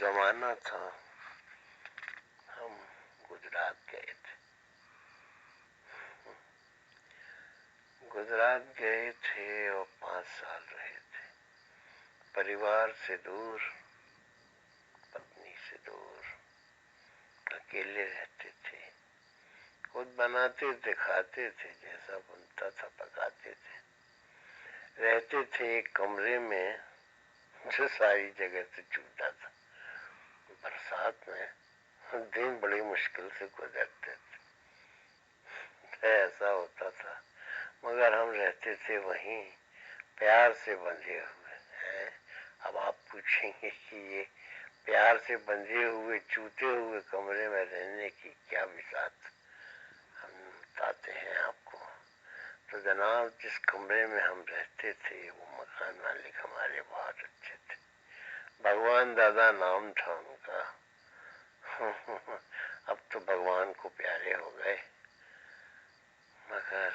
जमाना था, हम गुजरात गए थे। गुजरात गए थे और 5 साल रहे थे। परिवार से दूर, पत्नी से दूर, अकेले रहते थे। खुद बनाते थे, खाते थे, जैसा बनता था पकाते थे। रहते थे एक कमरे में जो सारी जगह से छूटा था। बरसात में दिन बड़ी मुश्किल से गुजरते थे, ऐसा होता था। मगर हम रहते थे वहीं, प्यार से बंधे हुए हैं। अब आप पूछेंगे कि ये प्यार से बंधे हुए चूते हुए कमरे में रहने की क्या विसात, हम बताते हैं आपको। तो जनाब, जिस कमरे में हम रहते थे वो मकान मालिक हमारे बहुत अच्छे थे। भगवान दादा नाम था उनका। अब तो भगवान को प्यारे हो गए, मगर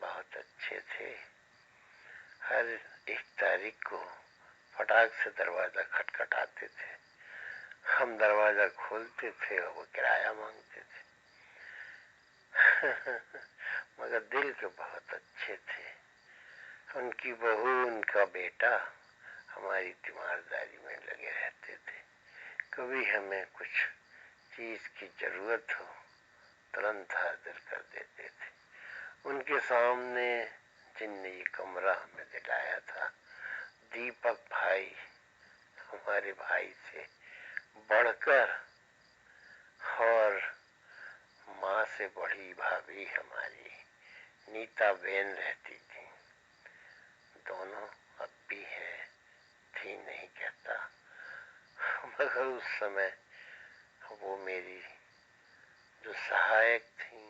बहुत अच्छे थे। हर 1 तारीख को फटाक से दरवाजा खटखटाते थे। हम दरवाजा खोलते थे और वो किराया मांगते थे। मगर दिल के बहुत अच्छे थे। उनकी बहू, उनका बेटा हमारी तीमारदारी में लगे रहते थे। कभी हमें कुछ चीज की जरूरत हो, तुरंत हाजिर कर देते थे। उनके सामने जिनने ये कमरा हमें दिलाया था, दीपक भाई, हमारे भाई से बढ़कर, और माँ से बड़ी भाभी हमारी नीता बेन रहती थी। दोनों अब भी है, थी नहीं कहता, मगर उस समय वो मेरी जो सहायक थी,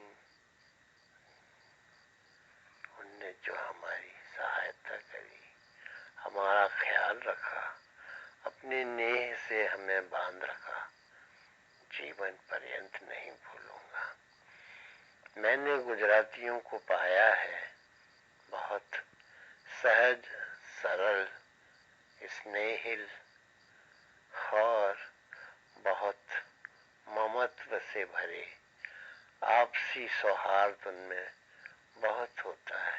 उनने जो हमारी सहायता करी, हमारा ख्याल रखा, अपने नेह से हमें बांध रखा, जीवन पर्यंत नहीं भूलूंगा। मैंने गुजरातियों को पाया है बहुत सहज, सरल, स्नेहिल और बहुत ममत्व से भरे। आपसी सौहार्द उनमें बहुत होता है।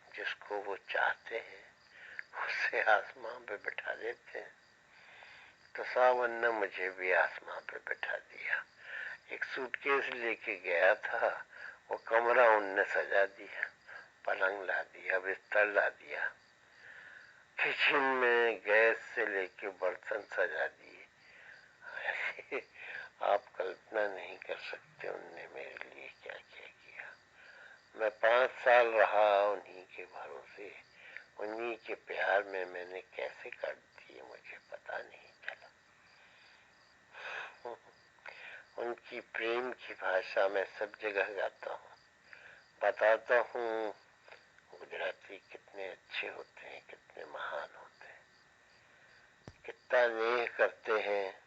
जिसको वो चाहते हैं उसे आसमां पे बिठा देते हैं। तो सावन ने मुझे भी आसमां पे बिठा दिया। एक सूटकेस लेके गया था, वो कमरा उनने सजा दिया, पलंग ला दिया, बिस्तर ला दिया, किचन में गैस से लेके बर्तन सजा दिए। ऐसे आप कल्पना नहीं कर सकते उनने मेरे लिए क्या क्या किया। मैं 5 साल रहा उन्हीं के भरोसे, उन्हीं के प्यार में। मैंने कैसे काट दिए मुझे पता नहीं चला। उनकी प्रेम की भाषा मैं सब जगह गाता हूँ, बताता हूँ गुजराती कितने अच्छे होते हैं, कितने महान होते हैं, कितना नेह करते हैं।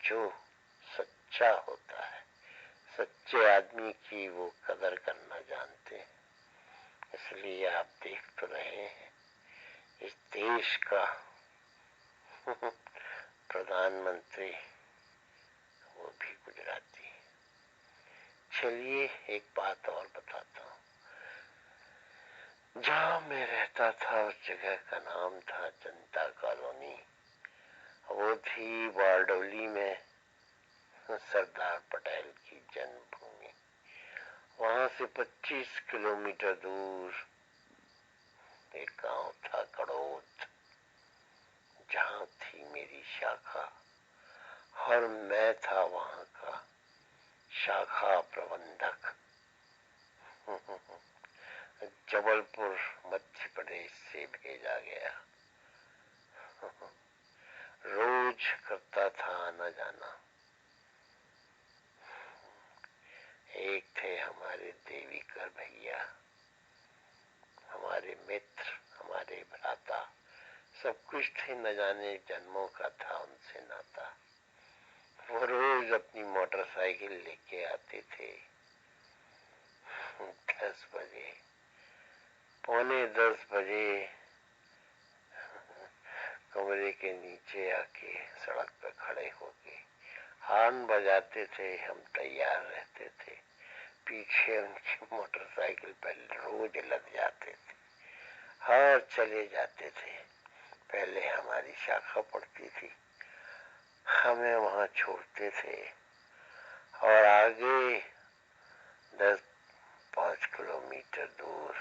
जो सच्चा होता है, सच्चे आदमी की वो कदर करना जानते हैं। इसलिए आप देख तो रहे हैं इस देश का प्रधानमंत्री, वो भी गुजराती। चलिए एक बात और बताता हूँ। जहाँ मैं रहता था उस जगह का नाम था जनता कॉलोनी। वो थी बारडोली में सरदार पटेल की जन्मभूमि। वहां से 25 किलोमीटर दूर एक गांव था कड़ोद, जहां थी मेरी शाखा, और मैं था वहां का शाखा प्रबंधक। जबलपुर मध्य प्रदेश से भेजा गया। रोज करता था आना जाना। एक थे हमारे देवीकर भैया, हमारे मित्र, हमारे भ्राता, सब कुछ थे। न जाने जन्मों का था उनसे नाता। वो रोज अपनी मोटरसाइकिल लेके आते थे 10 बजे, 9:45 बजे कमरे के नीचे आके सड़क पे खड़े होके हॉर्न बजाते थे। हम तैयार रहते थे। पीछे उनकी मोटरसाइकिल पर रोज लग जाते थे और चले जाते थे। पहले हमारी शाखा पड़ती थी, हमें वहां छोड़ते थे और आगे 10-5 किलोमीटर दूर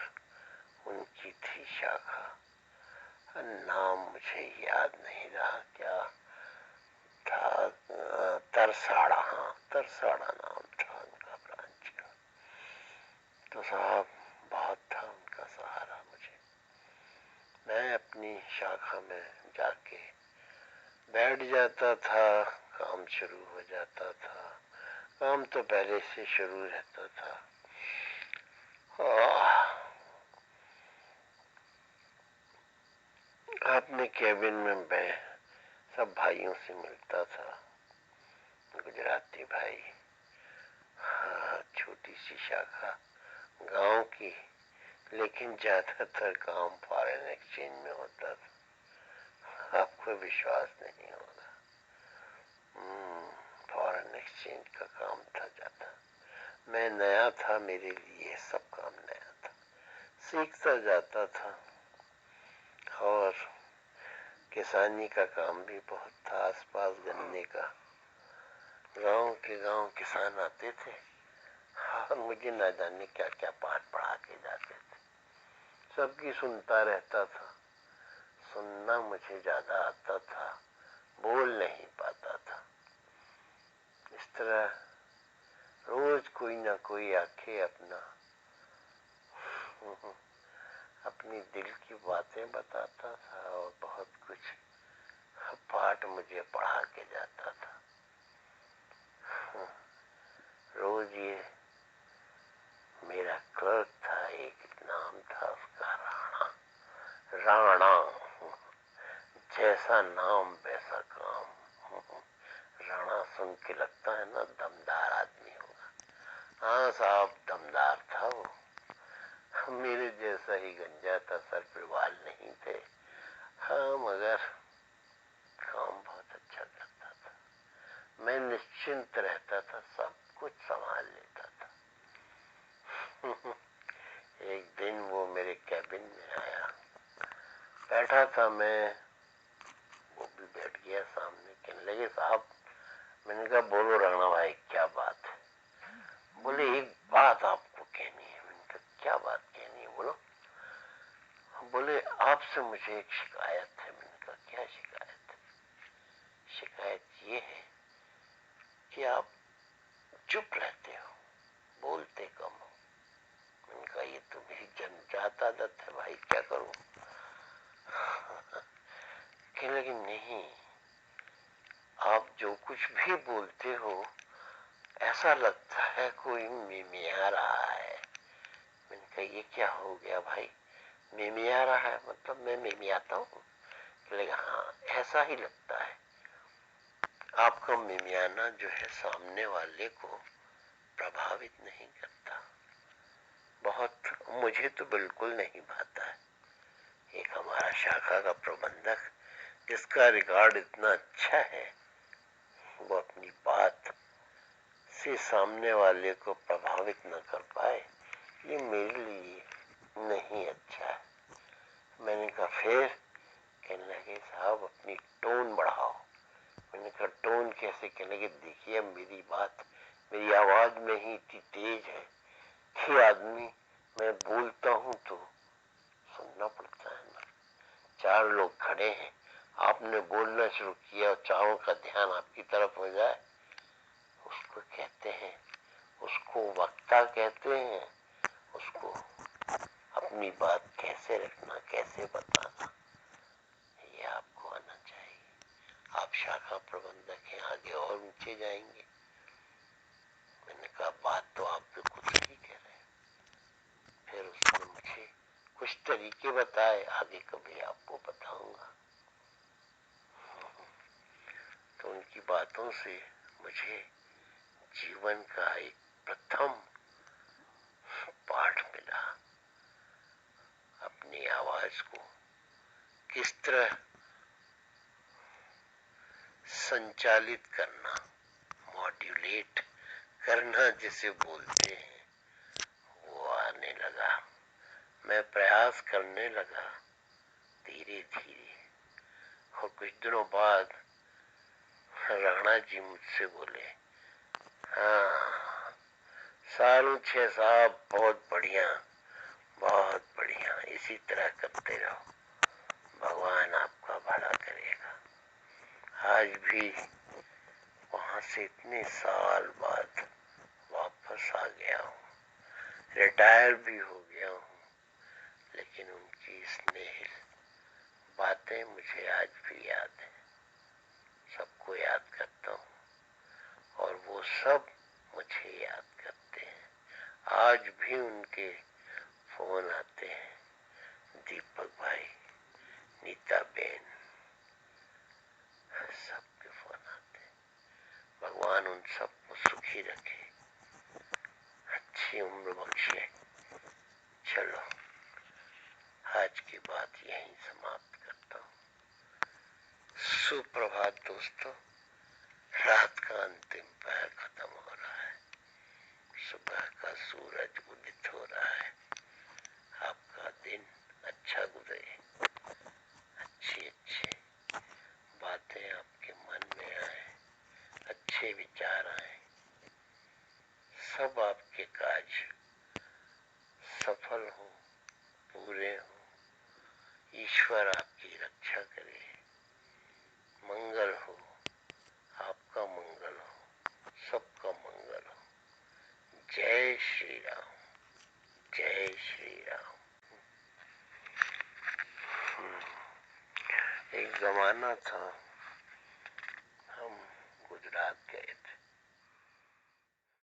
उनकी थी शाखा। नाम मुझे याद नहीं रहा, क्या था, तरसाड़ा, हाँ तरसाड़ा नाम था उनका ब्रांच का। तो साहब बहुत था उनका सहारा मुझे। मैं अपनी शाखा में जाके बैठ जाता था, काम शुरू हो जाता था। काम तो पहले से शुरू रहता था। अपने केबिन में मैं सब भाइयों से मिलता था। गुजराती भाई, हाँ छोटी सी शाखा गांव की, लेकिन ज्यादातर काम फॉरेन एक्सचेंज में होता था। आपको विश्वास नहीं होगा, फॉरेन एक्सचेंज का काम था ज्यादा। मैं नया था, मेरे लिए सब काम नया था, सीखता जाता था। और किसानी का काम भी बहुत था, आसपास गन्ने का। गांव के गांव किसान आते थे और मुझे न जाने क्या क्या पाठ पढ़ा के जाते थे। सबकी सुनता रहता था। सुनना मुझे ज्यादा आता था, बोल नहीं पाता था। इस तरह रोज कोई ना कोई आके अपनी दिल की बातें बताता था और बहुत कुछ पाठ मुझे पढ़ा के जाता था। रोज ये मेरा क्लर्क था, एक नाम था उसका राणा। राणा, जैसा नाम वैसा काम। राणा सुन के लगता है ना दमदार आदमी होगा। हाँ साहब दमदार था वो। मेरे जैसा ही गंजा था, सर पे बाल नहीं थे। हाँ मगर काम बहुत अच्छा करता था। मैं निश्चिंत रहता था, सब कुछ संभाल लेता था। एक दिन वो मेरे कैबिन में आया, बैठा था मैं, वो भी बैठ गया सामने। कहने लगे साहब, मैंने कहा बोलो राणा भाई क्या बात है? बोले एक बात आपको कहनी है। मैंने कहा क्या बात कहनी है, बोलो। बोले आपसे मुझे एक शिकायत है। मैंने कहा क्या शिकायत है? शिकायत ये है कि आप चुप रहते हो, बोलते कम हो। मैंने कहा ये तो मेरी जन्मजात आदत है भाई, क्या करूं? कहने लगे नहीं, आप जो कुछ भी बोलते हो ऐसा लगता है कोई मिमिया रहा है। मैंने कहा ये क्या हो गया भाई, मिमिया रहा है मतलब मैं मिमियाता हूँ? कहने लगे हाँ ऐसा ही लगता है। आपका मिमियाना जो है सामने वाले को प्रभावित नहीं करता, बहुत, मुझे तो बिल्कुल नहीं भाता है। एक हमारा शाखा का प्रबंधक जिसका रिकॉर्ड इतना अच्छा है, वो अपनी बात से सामने वाले को प्रभावित न कर पाए, ये मेरे लिए नहीं अच्छा है। मैंने कहा फिर? कहने लगे साहब अपनी टोन बढ़ाओ। मैंने कहा टोन कैसे? कहने लगे देखिए मेरी बात, मेरी आवाज में ही इतनी तेज है कि आदमी, मैं बोलता हूं तो सुनना पड़ता है ना। 4 लोग खड़े हैं, आपने बोलना शुरू किया और चारों का ध्यान आपकी तरफ हो जाए, उसको कहते हैं, उसको वक्ता कहते हैं। उसको अपनी बात कैसे रखना, कैसे बताना, ये आपको आना चाहिए। आप शाखा प्रबंधक हैं, आगे और ऊंचे जाएंगे। मैंने कहा बात तो आप बिल्कुल सही कह रहे हैं। फिर उसने मुझे कुछ तरीके बताए, आगे कभी आपको बताऊंगा। तो उनकी बातों से मुझे जीवन का एक प्रथम पाठ मिला, अपनी आवाज को किस तरह संचालित करना, मॉड्यूलेट करना जिसे बोलते हैं, वो आने लगा। मैं प्रयास करने लगा धीरे धीरे, और कुछ दिनों बाद राणा जी मुझसे बोले, हाँ सालू छे साहब, बहुत बढ़िया, बहुत बढ़िया, इसी तरह करते रहो, भगवान आपका भला करेगा। आज भी वहां से इतने साल बाद वापस आ गया हूँ, रिटायर भी हो गया हूँ, लेकिन उनकी स्नेह बातें मुझे आज भी याद है। सबको याद करता हूँ और वो सब मुझे याद करते हैं। आज भी उनके फोन आते हैं, दीपक भाई, नीता बेन, सबके फोन आते हैं। भगवान उन सबको सुखी रखे, अच्छी उम्र बख्शे। चलो आज की बात यहीं समाप्त करता हूँ। सुप्रभात दोस्तों, रात का अंतिम पहर खत्म हो रहा है, सुबह का सूरज उदित हो रहा है। आपका दिन अच्छा गुजरे, अच्छी अच्छी बातें आपके मन में आए, अच्छे विचार आए, सब आपके काज सफल हो, पूरे हो। ईश्वर आपकी रक्षा करे, मंगल हो, आपका मंगल हो, सबका मंगल हो। जय श्री राम, जय श्री राम। एक जमाना था, हम गुजरात